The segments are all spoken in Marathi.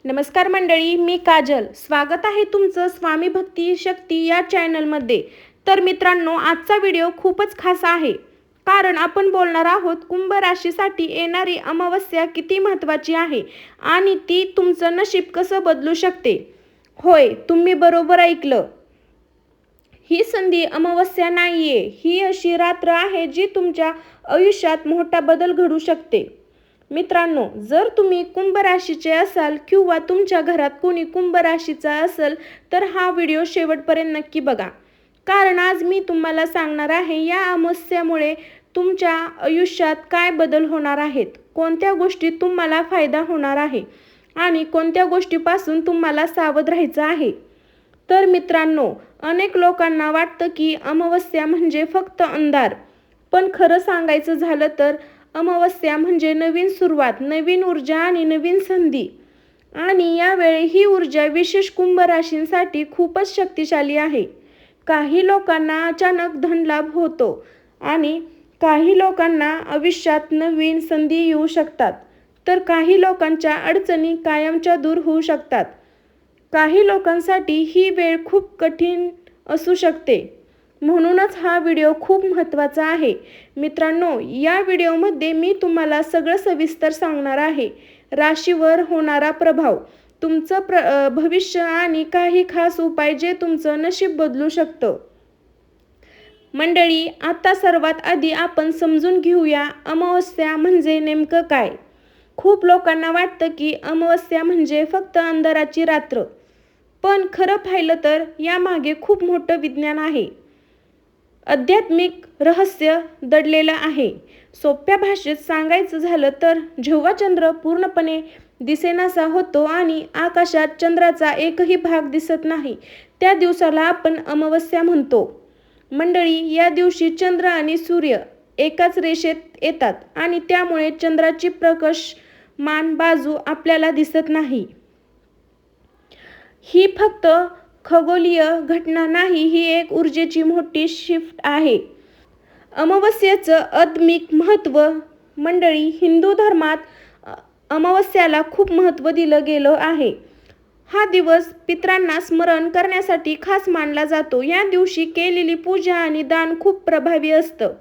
नमस्कार मंडळी, मी काजल. स्वागत आहे तुमचं स्वामी भक्ती शक्ती या चॅनलमध्ये. तर मित्रांनो, आजचा व्हिडिओ खूपच खास आहे, कारण आपण बोलणार आहोत कुंभ राशीसाठी येणारी अमावस्या किती महत्त्वाची आहे आणि ती तुमचं नशीब कसं बदलू शकते. होय, तुम्ही बरोबर ऐकलं. ही संधी अमावस्या नाहीये, ही अशी रात्र आहे जी तुमच्या आयुष्यात मोठा बदल घडू शकते. मित्रांनो, जर तुम्ही कुंभ राशीचे असाल किंवा तुमच्या घरात कोणी कुंभ राशीचा असेल तर हा व्हिडिओ शेवटपर्यंत नक्की बघा, कारण आज मी तुम्हाला सांगणार आहे या अमावस्येमुळे तुमच्या आयुष्यात काय बदल होणार आहेत, कोणत्या गोष्टी तुम्हाला फायदा होणार आहे आणि कोणत्या गोष्टीपासून तुम्हाला सावध राहायचं आहे. तर मित्रांनो, अनेक लोकांना वाटतं की अमावस्या म्हणजे फक्त अंधार, पण खरं सांगायचं झालं तर अमावस्या म्हणजे नवीन सुरुवात, नवीन ऊर्जा आणि नवीन संधी. आणि यावेळी ही ऊर्जा विशेष कुंभ राशींसाठी खूपच शक्तिशाली आहे. काही लोकांना अचानक धनलाभ होतो आणि काही लोकांना आयुष्यात नवीन संधी येऊ शकतात, तर काही लोकांच्या अडचणी कायमच्या दूर होऊ शकतात. काही लोकांसाठी ही वेळ खूप कठीण असू शकते. म्हणूनच हा व्हिडिओ खूप महत्त्वाचा आहे. मित्रांनो, या व्हिडिओमध्ये मी तुम्हाला सगळं सविस्तर सांगणार आहे. राशीवर होणारा प्रभाव, तुमचं भविष्य आणि काही खास उपाय जे तुमचं नशीब बदलू शकतं. मंडळी, आता सर्वात आधी आपण समजून घेऊया अमावस्या म्हणजे नेमकं काय. खूप लोकांना वाटतं की अमावस्या म्हणजे फक्त अंधाराची रात्र, पण खरं पाहिलं तर यामागे खूप मोठं विज्ञान आहे, आध्यात्मिक रहस्य दडलेलं आहे. सोप्या भाषेत सांगायचं झालं तर जेव्हा चंद्र पूर्णपणे दिसेनासा होतो आणि आकाशात चंद्राचा एकही भाग दिसत नाही, त्या दिवसाला आपण अमावस्या म्हणतो. मंडळी, या दिवशी चंद्र आणि सूर्य एकाच रेषेत येतात आणि त्यामुळे चंद्राची प्रकाशमान बाजू आपल्याला दिसत नाही. ही फक्त खगोलीय घटना नाही, ही एक ऊर्जेची मोठी शिफ्ट आहे. अमावस्येचं आध्यात्मिक महत्त्व. मंडळी, हिंदू धर्मात अमावस्याला खूप महत्त्व दिलं गेलं आहे. हा दिवस पितरांना स्मरण करण्यासाठी खास मानला जातो. या दिवशी केलेली पूजा आणि दान खूप प्रभावी असतं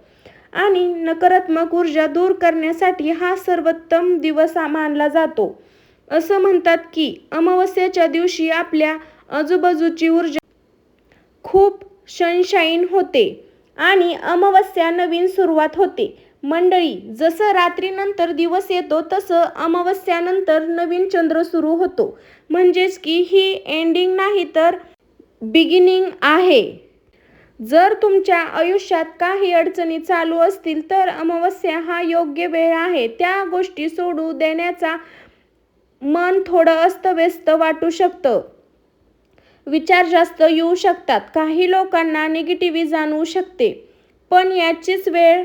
आणि नकारात्मक ऊर्जा दूर करण्यासाठी हा सर्वोत्तम दिवस मानला जातो. असं म्हणतात की अमावस्येच्या दिवशी आपल्या आजूबाजूची ऊर्जा खूप सनशाईन होते आणि अमावस्या नवीन सुरुवात होते. मंडळी, जसं रात्रीनंतर दिवस येतो तसं अमावस्यानंतर नवीन चंद्र सुरू होतो. म्हणजेच की ही एंडिंग नाही तर बिगिनिंग आहे. जर तुमच्या आयुष्यात काही अडचणी चालू असतील तर अमावस्या हा योग्य वेळ आहे. त्या गोष्टी सोडू देण्याचा मन थोडं अस्तव्यस्त वाटू शकतं, विचार जास्त येऊ शकतात, काही लोकांना निगेटिव्हिटी जाणवू शकते, पण याचीच वेळ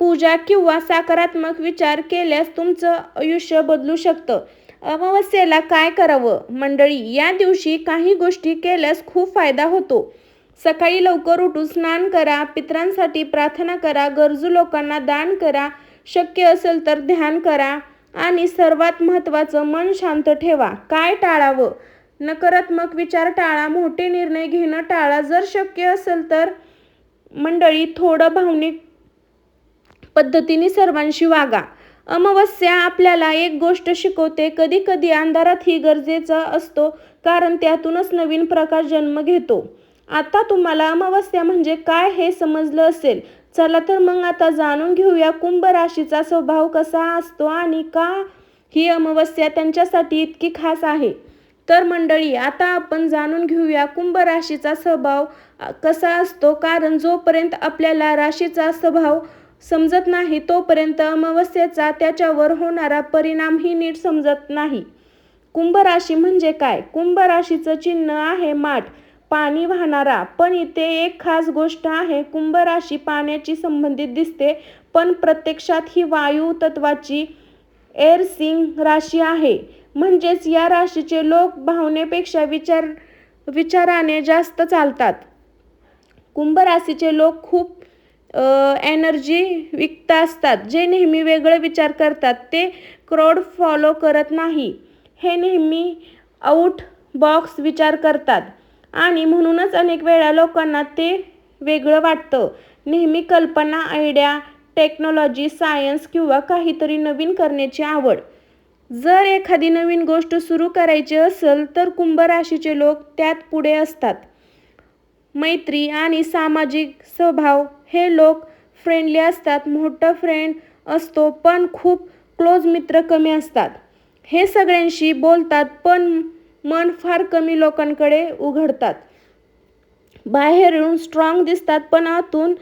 पूजा किंवा सकारात्मक विचार केल्यास तुमचं आयुष्य बदलू शकतं. अमावस्येला काय करावं? मंडळी, या दिवशी काही गोष्टी केल्यास खूप फायदा होतो. सकाळी लवकर उठून स्नान करा, पितरांसाठी प्रार्थना करा, गरजू लोकांना दान करा, शक्य असेल तर ध्यान करा आणि सर्वात महत्त्वाचं, मन शांत ठेवा. काय टाळावं? नकारात्मक विचार टाळा, मोठे निर्णय घेणं टाळा. जर शक्य असेल तर मंडळी थोडं भावनिक पद्धतीने सर्वांशी वागा. अमावस्या आपल्याला एक गोष्ट शिकवते, कधी कधी अंधारातही गरजेचा असतो, कारण त्यातूनच नवीन प्रकाश जन्म घेतो. आता तुम्हाला अमावस्या म्हणजे काय हे समजलं असेल. चला तर मग आता जाणून घेऊया कुंभ राशीचा स्वभाव कसा असतो आणि का ही अमावस्या त्यांच्यासाठी इतकी खास आहे. तर मंडळी, आता आपण जाणून घेऊया कुंभ राशीचा स्वभाव कसा असतो, कारण जोपर्यंत आपल्याला राशीचा स्वभाव समजत नाही तोपर्यंत अमावस्येचा त्याच्यावर होणारा परिणामही नीट समजत नाही. कुंभ राशी म्हणजे काय? कुंभ राशीचं चिन्ह आहे माठ, पाणी वाहणारा. पण इथे एक खास गोष्ट आहे, कुंभ राशी पाण्याची संबंधित दिसते, पण प्रत्यक्षात ही वायू तत्वाची एअर सिंग राशी आहे. म्हणजेच या राशीचे लोक भावनेपेक्षा विचाराने जास्त चालतात. कुंभ राशीचे लोक खूप एनर्जी विकत असतात, जे नेहमी वेगळे विचार करतात. ते क्राऊड फॉलो करत नाही, हे नेहमी आउट बॉक्स विचार करतात आणि म्हणूनच अनेक वेळा लोकांना ते वेगळं वाटतं. नेहमी कल्पना, आयडिया, टेक्नॉलॉजी, सायन्स किंवा काहीतरी नवीन करण्याची आवड. जर एखादी नवीन गोष्ट सुरू करायची असेल तर कुंभ राशीचे लोक त्यात पुढे असतात. मैत्री आणि सामाजिक स्वभाव. हे लोक फ्रेंडली असतात. मोठा फ्रेंड असतो पण खूप क्लोज मित्र कमी असतात. हे सगळ्यांशी बोलतात पण मन फार कमी लोकांकडे उघडतात. बाहेरून स्ट्रॉंग दिसतात पण आतून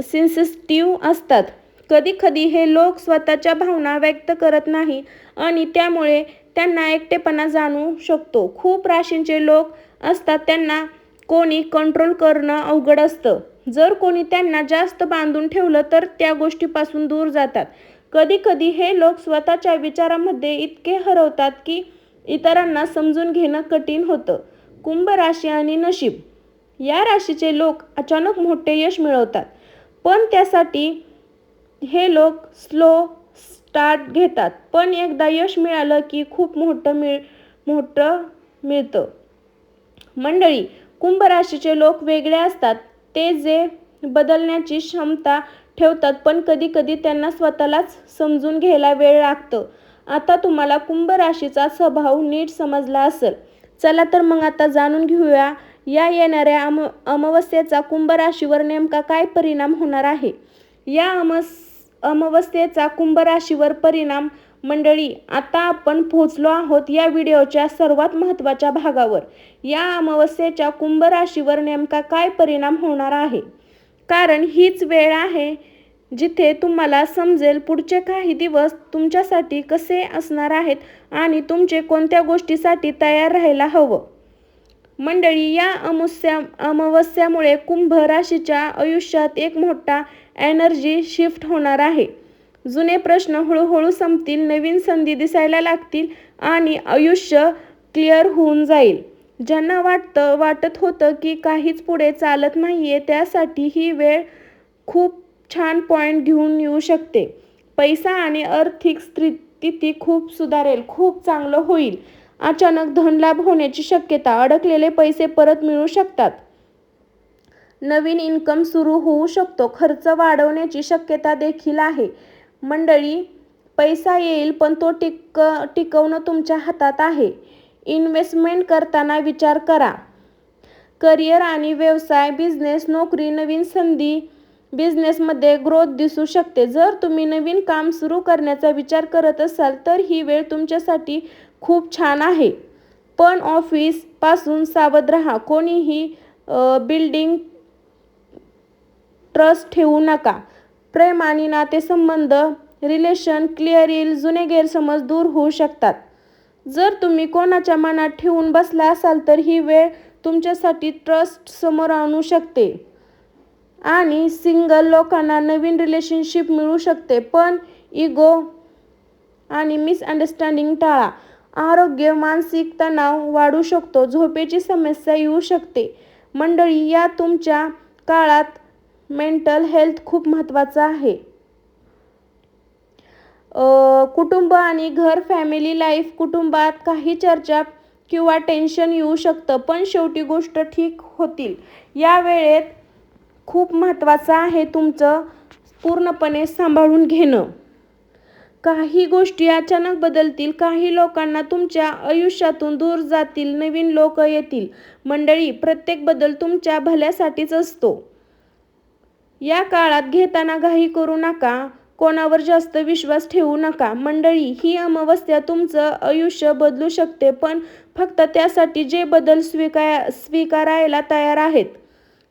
सेन्सिटिव्ह असतात. कधी कधी हे लोक स्वतःच्या भावना व्यक्त करत नाही आणि त्यामुळे त्यांना एकटेपणा जाणवू शकतो. खूप राशींचे लोक असतात त्यांना कोणी कंट्रोल करणं अवघड असतं. जर कोणी त्यांना जास्त बांधून ठेवलं तर त्या गोष्टीपासून दूर जातात. कधी कधी हे लोक स्वतःच्या विचारांमध्ये इतके हरवतात की इतरांना समजून घेणं कठीण होतं. कुंभ राशी आणि नशीब. या राशीचे लोक अचानक मोठे यश मिळवतात पण त्यासाठी हे लोक स्लो स्टार्ट घेतात पण एकदा यश मिळालं की खूप मोठं मिळतं. मंडळी, कुंभ राशीचे लोक वेगळे असतात. ते जे बदलण्याची क्षमता ठेवतात पण कधी कधी त्यांना स्वतःलाच समजून घ्यायला वेळ लागतं. आता तुम्हाला कुंभ राशीचा स्वभाव नीट समजला असेल. चला तर मग आता जाणून घेऊया या येणाऱ्या अमावस्येचा कुंभ राशीवर नेमका काय परिणाम होणार आहे. या अमावस्येचा कुंभ राशीवर परिणाम. मंडळी, आता आपण पोहोचलो आहोत या व्हिडिओच्या सर्वात महत्त्वाच्या भागावर. या अमावस्येच्या कुंभ राशीवर नेमका काय परिणाम होणार आहे, कारण हीच वेळ आहे जिथे तुम्हाला समजेल पुढचे काही दिवस तुमच्यासाठी कसे असणार आहेत आणि तुमचे कोणत्या गोष्टीसाठी तयार राहायला हवं. मंडळी, या अमावस्यामुळे कुंभ राशीच्या आयुष्यात एक मोठा एनर्जी शिफ्ट होणार आहे. जुने प्रश्न हळूहळू संपतील, नवीन संधी दिसायला लागतील आणि आयुष्य क्लिअर होऊन जाईल. ज्यांना वाटत होतं की काहीच पुढे चालत नाहीये त्यासाठी ही वेळ खूप छान पॉईंट घेऊन येऊ शकते. पैसा आणि आर्थिक स्थिती खूप सुधारेल, खूप चांगलं होईल. अचानक धनलाभ होण्याची शक्यता. अडकलेले पैसे परत मिळू शकतात. नवीन इन्कम सुरू होऊ शकतो. खर्च वाढवण्याची शक्यता देखील आहे. मंडळी, पैसा येईल पण तो टिकवणं तुमच्या हातात आहे. इन्व्हेस्टमेंट करताना विचार करा. करिअर आणि व्यवसाय, बिझनेस, नोकरी, नवीन संधी, बिझनेसमध्ये ग्रोथ दिसू शकते. जर तुम्ही नवीन काम सुरू करण्याचा विचार करत असाल तर ही वेळ तुमच्यासाठी खूप छान आहे. पण ऑफिस पासून सावध राहा. कोणीही बिल्डिंग ट्रस्ट ठेवू नका. प्रेम आणि नातेसंबंध, रिलेशन क्लिअर येईल. जुने गैरसमज दूर होऊ शकतात. जर तुम्ही कोणाच्या मनात ठेवून बसला असाल तर ही वेळ तुमच्यासाठी ट्रस्ट समोर आणू शकते आणि सिंगल लोकांना नवीन रिलेशनशिप मिळू शकते. पण इगो आणि मिसअंडरस्टँडिंग टाळा. आरोग्य, मानसिक तणाव वाढू शकतो. झोपेची समस्या येऊ शकते. मंडळी, या तुमच्या काळात मेंटल हेल्थ खूप महत्त्वाचं आहे. कुटुंब आणि घर, फॅमिली लाईफ. कुटुंबात काही चर्चा किंवा टेन्शन येऊ शकतं पण शेवटी गोष्ट ठीक होतील. या वेळेत खूप महत्त्वाचं आहे तुमचं पूर्णपणे सांभाळून घेणं. काही गोष्टी अचानक बदलतील. काही लोकांना तुमच्या आयुष्यातून दूर जातील, नवीन लोक येतील. मंडळी, प्रत्येक बदल तुमच्या भल्यासाठीच असतो. या काळात घेताना घाई करू नका. कोणावर जास्त विश्वास ठेवू नका. मंडळी, ही अमावस्या तुमचं आयुष्य बदलू शकते पण फक्त त्यासाठी जे बदल स्वीकारायला तयार आहेत.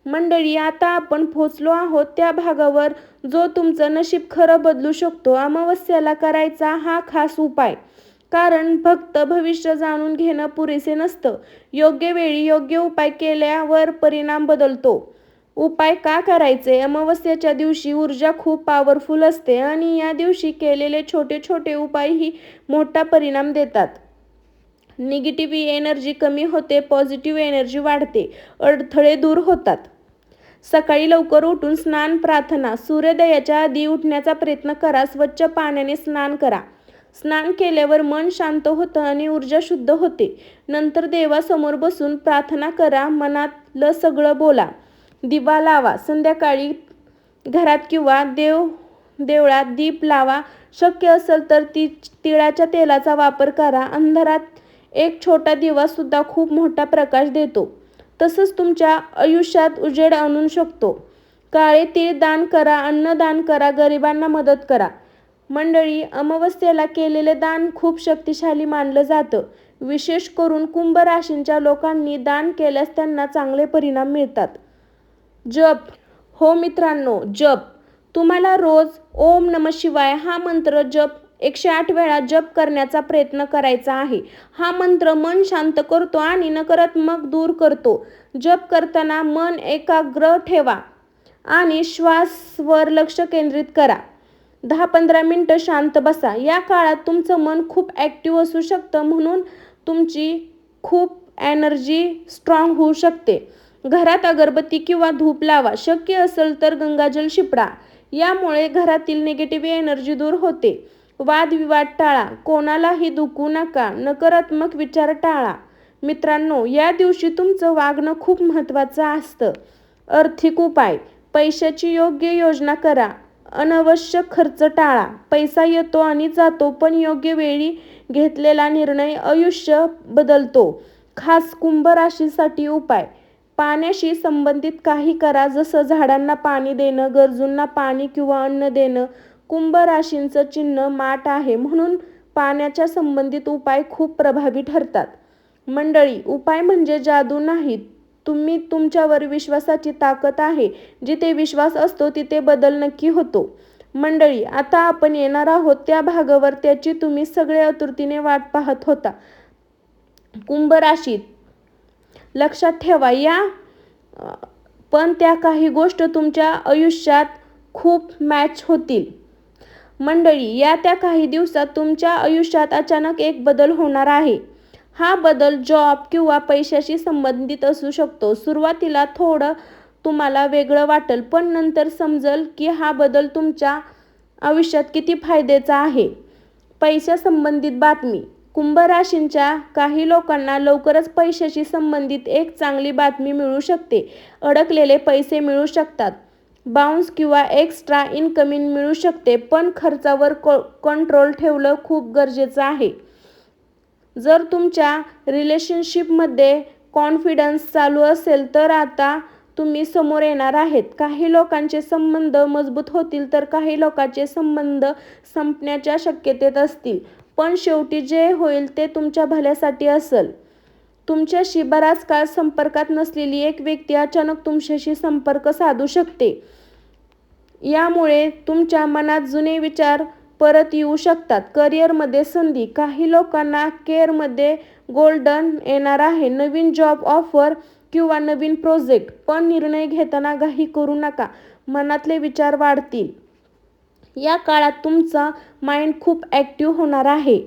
मंडळी, आता आपण पोहोचलो आहोत त्या भागावर जो तुमचं नशीब खरं बदलू शकतो. अमावस्याला करायचा हा खास उपाय. कारण फक्त भविष्य जाणून घेणं पुरेसे नसतं. योग्य वेळी योग्य उपाय केल्यावर परिणाम बदलतो. उपाय का करायचे? अमावस्येच्या दिवशी ऊर्जा खूप पॉवरफुल असते आणि या दिवशी केलेले छोटे छोटे उपायही मोठा परिणाम देतात. निगेटिव्ह एनर्जी कमी होते, पॉझिटिव्ह एनर्जी वाढते, अडथळे दूर होतात. सकाळी लवकर उठून स्नान, प्रार्थना. सूर्योदयाच्या आधी उठण्याचा प्रयत्न करा. स्वच्छ पाण्याने स्नान करा. स्नान केल्यावर मन शांत होतं आणि ऊर्जा शुद्ध होते. नंतर देवासमोर बसून प्रार्थना करा, मनातलं सगळं बोला. दिवा लावा. संध्याकाळी घरात किंवा देवळात दीप लावा. शक्य असेल तर तिळाच्या तेलाचा वापर करा. अंधारात एक छोटा दिवा सुद्धा खूप मोठा प्रकाश देतो. तसंच तुमच्या आयुष्यात उजेड आणू शकतो. काळे तीळ दान करा, अन्न दान करा, गरिबांना मदत करा. मंडळी, अमावस्येला केलेले दान खूप शक्तिशाली मानलं जातं. विशेष करून कुंभ राशींच्या लोकांनी दान केल्यास त्यांना चांगले परिणाम मिळतात. जप. हो मित्रांनो, जप. तुम्हाला रोज ओम नमः शिवाय हा मंत्र 108 वेळा जप करण्याचा प्रयत्न करायचा आहे. हा मंत्र मन शांत करतो आणि नकारात्मक दूर करतो. जप करताना मन एकाग्र ठेवा आणि श्वासावर लक्ष केंद्रित करा. 10-15 मिनिटं शांत बसा. या काळात तुमचं मन खूप ॲक्टिव्ह असू शकतं, म्हणून तुमची खूप एनर्जी स्ट्रॉंग होऊ शकते. घरात अगरबत्ती किंवा धूप लावा. शक्य असेल तर गंगाजल शिंपडा. यामुळे घरातील निगेटिव्ह एनर्जी दूर होते. वादविवाद टाळा. कोणालाही दुखवू नका. नकारात्मक विचार टाळा. मित्रांनो, या दिवशी तुमचं वागणं खूप महत्त्वाचं असतं. आर्थिक उपाय. पैशाची योग्य योजना करा. अनावश्यक खर्च टाळा. पैसा येतो आणि जातो, पण योग्य वेळी घेतलेला निर्णय आयुष्य बदलतो. खास कुंभ राशीसाठी उपाय. पाण्याशी संबंधित काही करा, जसं झाडांना पाणी देणं, गरजूंना पाणी किंवा अन्न देणं. कुंभ राशींचं चिन्ह माठ आहे, म्हणून पाण्याच्या संबंधित उपाय खूप प्रभावी ठरतात. मंडळी, उपाय म्हणजे जादू नाही. तुमच्यावर विश्वासाची ताकद आहे. जिथे विश्वास असतो तिथे बदल नक्की होतो. मंडळी, आता आपण येणार आहोत त्या भागावर, त्याची तुम्ही सगळे आतुरतेने वाट पाहत होता. कुंभ राशीत लक्षात ठेवा, पण त्या काही गोष्टी तुमच्या आयुष्यात खूप मॅच होतील. मंडळी, त्या काही दिवसात तुमच्या आयुष्यात अचानक एक बदल होणार आहे. हा बदल जॉब किंवा पैशाशी संबंधित असू शकतो. सुरुवातीला थोडं तुम्हाला वेगळं वाटेल, पण नंतर समजेल की हा बदल तुमच्या आयुष्यात किती फायद्याचा आहे. पैशासंबंधित बातमी. कुंभ राशींच्या काही लोकांना लवकरच पैशाशी संबंधित एक चांगली बातमी मिळू शकते. अडकलेले पैसे मिळू शकतात. बाउन्स किंवा एक्स्ट्रा इन्कमिंग मिळू शकते, पण खर्चावर कंट्रोल ठेवणं खूप गरजेचं आहे. जर तुमच्या रिलेशनशिपमध्ये कॉन्फिडन्स चालू असेल तर आता तुम्ही समोर येणार आहेत. काही लोकांचे संबंध मजबूत होतील तर काही लोकांचे संबंध संपण्याच्या शक्यतेत असतील, पण शेवटी जे होईल ते तुमच्या भल्यासाठी असेल. तुमच्याशी बराच काळ संपर्कात नसलेली एक व्यक्ती अचानक तुमच्याशी संपर्क साधू शकते. यामुळे तुमच्या मनात जुने विचार परत येऊ शकतात. करिअरमध्ये संधी. काही लोकांना करिअरमध्ये गोल्डन येणार आहे. नवीन जॉब ऑफर किंवा नवीन प्रोजेक्ट. पण निर्णय घेताना घाई करू नका. मनातले विचार वाढतील. या काळात तुमचा माइंड खूप ॲक्टिव्ह होणार आहे.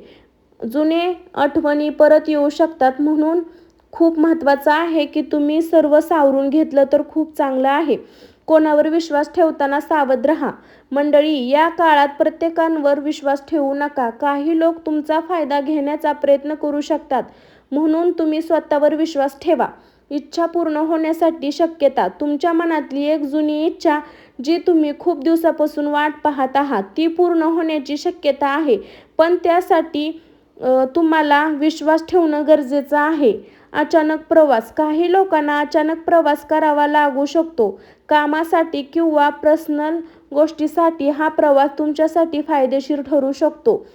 जुने आठवणी परत येऊ शकतात, म्हणून खूप महत्त्वाचं आहे की तुम्ही सर्व सावरून घेतलं तर खूप चांगलं आहे. कोणावर विश्वास ठेवताना सावध राहा. मंडळी, या काळात प्रत्येकावर विश्वास ठेवू नका. काही लोक तुमचा फायदा घेण्याचा प्रयत्न करू शकतात, म्हणून तुम्ही स्वतःवर विश्वास ठेवा. इच्छा पूर्ण होण्यासाठी शक्यता. तुमच्या मनातली एक जुनी इच्छा जी तुम्ही खूप दिवसापासून वाट पाहत आहात ती पूर्ण होण्याची शक्यता आहे, पण त्यासाठी तुम्हाला विश्वास ठेवणं गरजेचं आहे. अचानक प्रवास. काही लोकांना अचानक प्रवास करावा लागू शकतो. कामासाठी किंवा पर्सनल गोष्टीसाठी हा प्रवास तुमच्यासाठी फायदेशीर ठरू शकतो.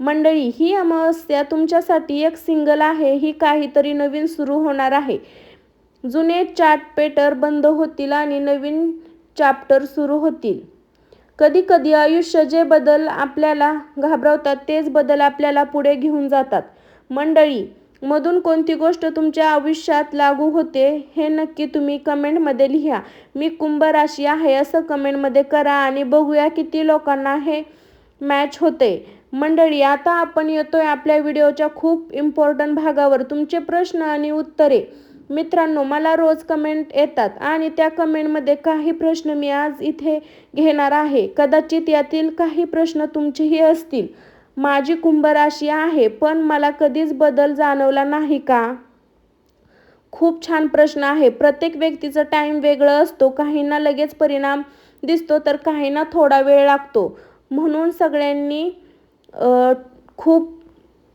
मंडळी, ही अमावस्या तुमच्यासाठी एक सिंगल आहे. ही काहीतरी नवीन सुरू होणार आहे. जुने चॅप्टर बंद होतील आणि नवीन चॅप्टर सुरू होतील. कधी आयुष्य जे बदल आपल्याला घाबरवतात तेच बदल आपल्याला पुढे घेऊन जातात. मंडळी, मधून कोणती गोष्ट तुमच्या आयुष्यात लागू होते हे नक्की तुम्ही कमेंटमध्ये लिहा. मी कुंभ राशी आहे असं कमेंटमध्ये करा आणि बघूया किती लोकांना हे मॅच होते. मंडळी, आता आपण येतोय आपल्या व्हिडिओच्या खूप इम्पॉर्टंट भागावर. तुमचे प्रश्न आणि उत्तरे. मित्रांनो, मला रोज कमेंट येतात आणि त्या कमेंटमध्ये काही प्रश्न मी आज इथे घेणार आहे. कदाचित यातील काही प्रश्न तुमचेही असतील. माझी कुंभ राशी आहे, पण मला कधीच बदल जाणवला नाही का? खूप छान प्रश्न आहे. प्रत्येक व्यक्तीचा टाईम वेगळं असतो. काहींना लगेच परिणाम दिसतो तर काहींना थोडा वेळ लागतो. म्हणून सगळ्यांनी खूप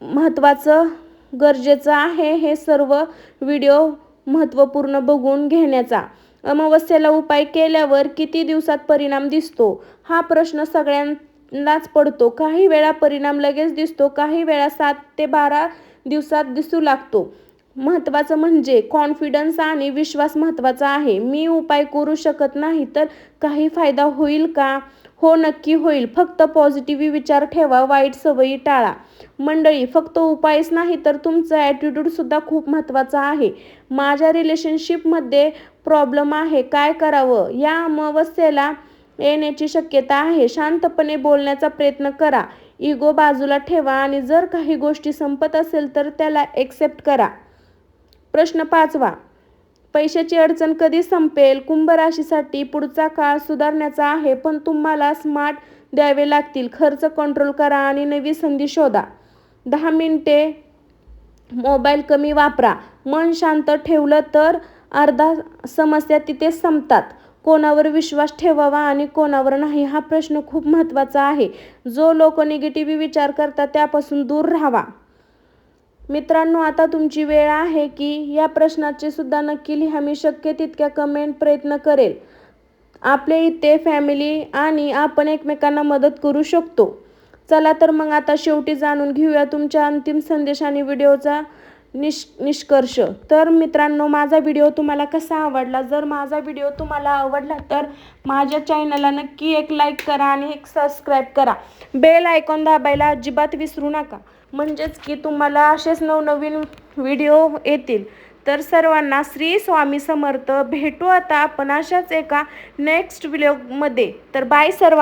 महत्त्वाचं गरजेचं आहे हे सर्व व्हिडिओ महत्त्वपूर्ण बघून घेण्याचा. अमावस्येला उपाय केल्यावर किती दिवसात परिणाम दिसतो? हा प्रश्न सगळ्यांनाच पडतो. काही वेळा परिणाम लगेच दिसतो, काही वेळा 7 ते 12 दिवसात दिसू लागतो. महत्त्वाचं म्हणजे कॉन्फिडन्स आणि विश्वास महत्त्वाचा आहे. मी उपाय करू शकत नाही तर काही फायदा होईल का? हो, नक्की होईल. फक्त पॉझिटिव्ह विचार ठेवा, वाईट सवयी टाळा. मंडळी, फक्त उपायच नाही तर तुमचं ॲटिट्यूडसुद्धा खूप महत्त्वाचं आहे. माझ्या रिलेशनशिपमध्ये प्रॉब्लेम आहे, काय करावं? या अमावस्येला येण्याची शक्यता आहे. शांतपणे बोलण्याचा प्रयत्न करा. इगो बाजूला ठेवा आणि जर काही गोष्टी संपत असेल तर त्याला एक्सेप्ट करा. प्रश्न 5वा. पैशाची अडचण कधी संपेल? कुंभ राशीसाठी पुढचा काळ सुधारण्याचा आहे, पण तुम्हाला स्मार्ट द्यावे लागतील. खर्च कंट्रोल करा आणि नवी संधी शोधा. 10 मिनिटे मोबाईल कमी वापरा. मन शांत ठेवलं तर अर्धा समस्या तिथेच संपतात. कोणावर विश्वास ठेवावा आणि कोणावर नाही हा प्रश्न खूप महत्त्वाचा आहे. जो लोक निगेटिव्ह विचार करतात त्यापासून दूर राहावा. मित्रांनो, आता तुमची वेळ आहे की या प्रश्नाचे सुद्धा नक्की लिहा. मी शक्य तितक्या कमेंट प्रयत्न करेल. आपले इथे फॅमिली आणि आपण एकमेकांना मदत करू शकतो. चला तर मग आता शेवटी जाणून घेऊया तुमच्या अंतिम संदेश आणि व्हिडिओचा निष्कर्ष. तर मित्रांनो, माझा व्हिडिओ तुम्हाला कसा आवडला? जर माझा व्हिडिओ तुम्हाला आवडला तर माझ्या चॅनलला नक्की एक लाईक करा आणि एक सबस्क्राईब करा. बेल आयकॉन दाबायला अजिबात विसरू नका, म्हणजेच की तुम्हाला असेच नवनवीन व्हिडिओ येतील. तर सर्वांना श्री स्वामी समर्थ. भेटू आता आपण अशाच एका नेक्स्ट व्हिडिओमध्ये. तर बाय सर्वांना.